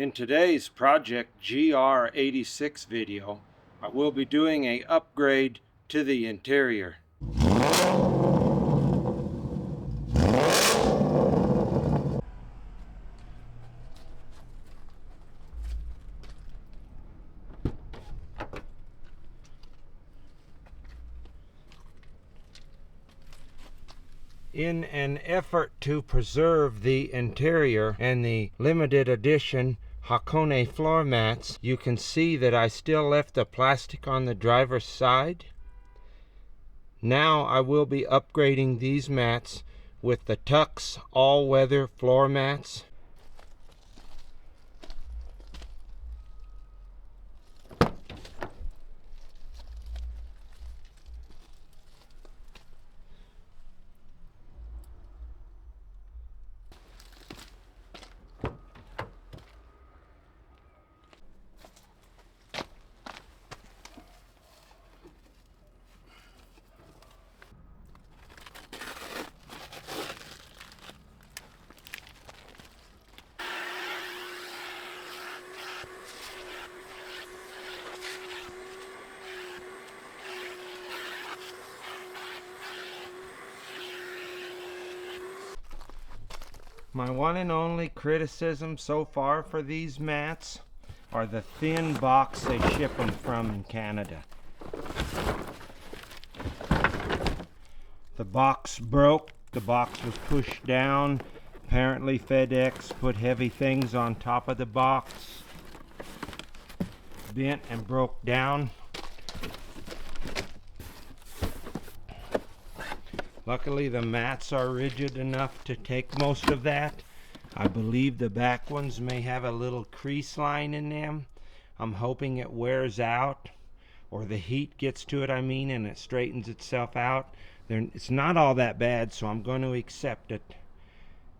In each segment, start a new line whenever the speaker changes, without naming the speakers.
In today's Project GR86 video, I will be doing an upgrade to the interior. In an effort to preserve the interior and the limited edition Hakone floor mats, you can see that I still left the plastic on the driver's side. Now I will be upgrading these mats with the Tux all-weather floor mats. My one and only criticism so far for these mats are the thin box they ship them from in Canada. The box broke, the box was pushed down. Apparently FedEx put heavy things on top of the box, bent and broke down. Luckily the mats are rigid enough to take most of that. I believe the back ones may have a little crease line in them. I'm hoping it wears out, or the heat gets to it, and it straightens itself out. It's not all that bad, so I'm going to accept it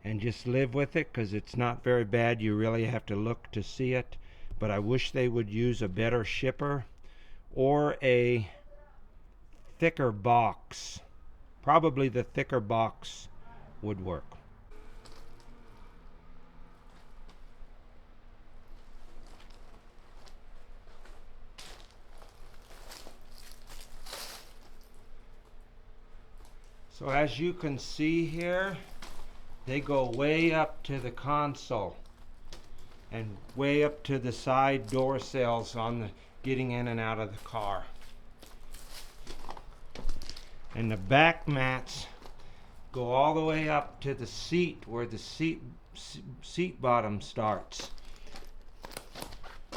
and just live with it, because it's not very bad. You really have to look to see it. But I wish they would use a better shipper or a thicker box. Probably the thicker box would work. So as you can see here, they go way up to the console and way up to the side door sills on the getting in and out of the car. And the back mats go all the way up to the seat, where the seat bottom starts.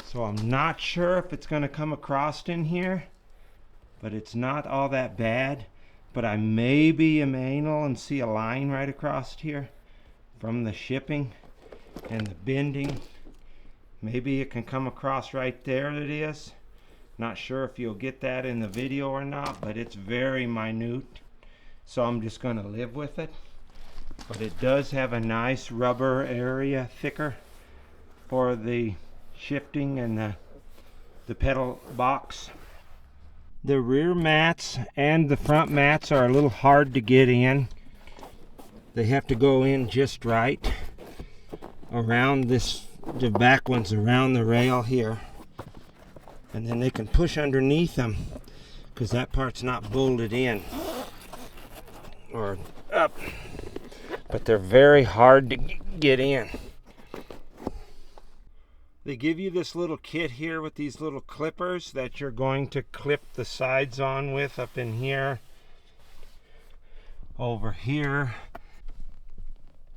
So I'm not sure if it's going to come across in here, but it's not all that bad. But I may be anal and see a line right across here from the shipping and the bending. Maybe it can come across right there. It is. Not sure if you'll get that in the video or not, but it's very minute, so I'm just going to live with it. But it does have a nice rubber area, thicker, for the shifting and the pedal box. The rear mats and the front mats are a little hard to get in. They have to go in just right around the back ones around the rail here. And then they can push underneath them, because that part's not bolted in or up. But they're very hard to get in. They give you this little kit here with these little clippers that you're going to clip the sides on with up in here, over here.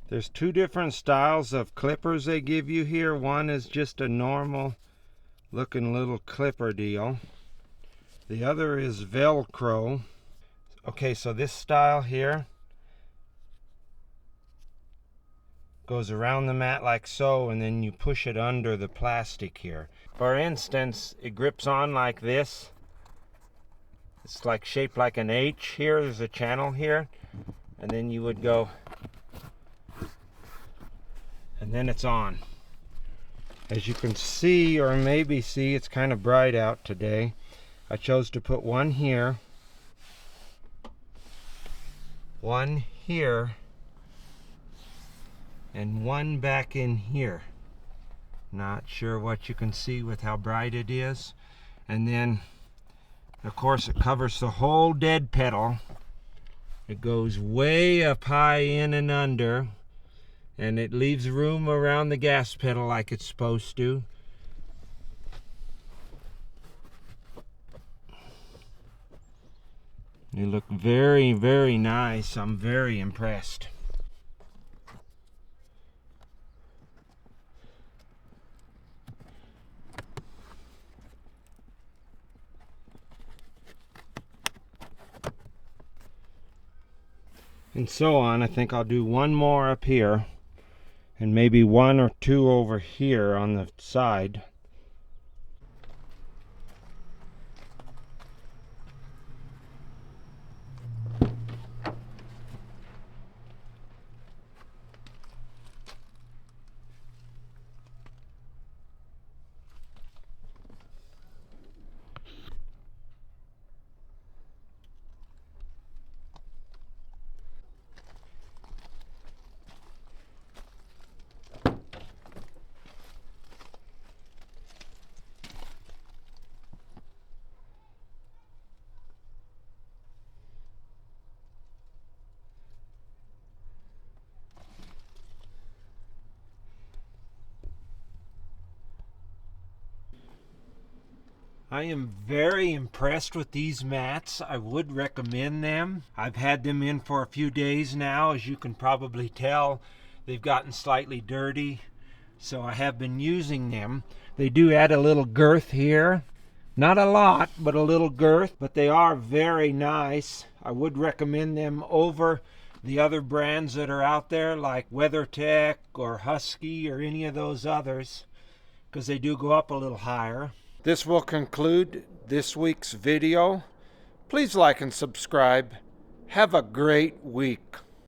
There's two different styles of clippers they give you here. One is just a normal looking little clipper deal. The other is Velcro. Okay, so this style here goes around the mat like so, and then you push it under the plastic here. For instance, it grips on like this. It's like shaped like an H here. There's a channel here, and then you would go, and then it's on. As you can see, or maybe see, it's kind of bright out today. I chose to put one here, one here, and one back in here. Not sure what you can see with how bright it is. And then, of course, it covers the whole dead pedal. It goes way up high in and under, and it leaves room around the gas pedal like it's supposed to. They look very, very nice. I'm very impressed. And so on. I think I'll do one more up here and maybe one or two over here on the side. I am very impressed with these mats. I would recommend them. I've had them in for a few days now. As you can probably tell, they've gotten slightly dirty, so I have been using them. They do add a little girth here. Not a lot, but a little girth. But they are very nice. I would recommend them over the other brands that are out there, like WeatherTech or Husky or any of those others, because they do go up a little higher. This will conclude this week's video. Please like and subscribe. Have a great week.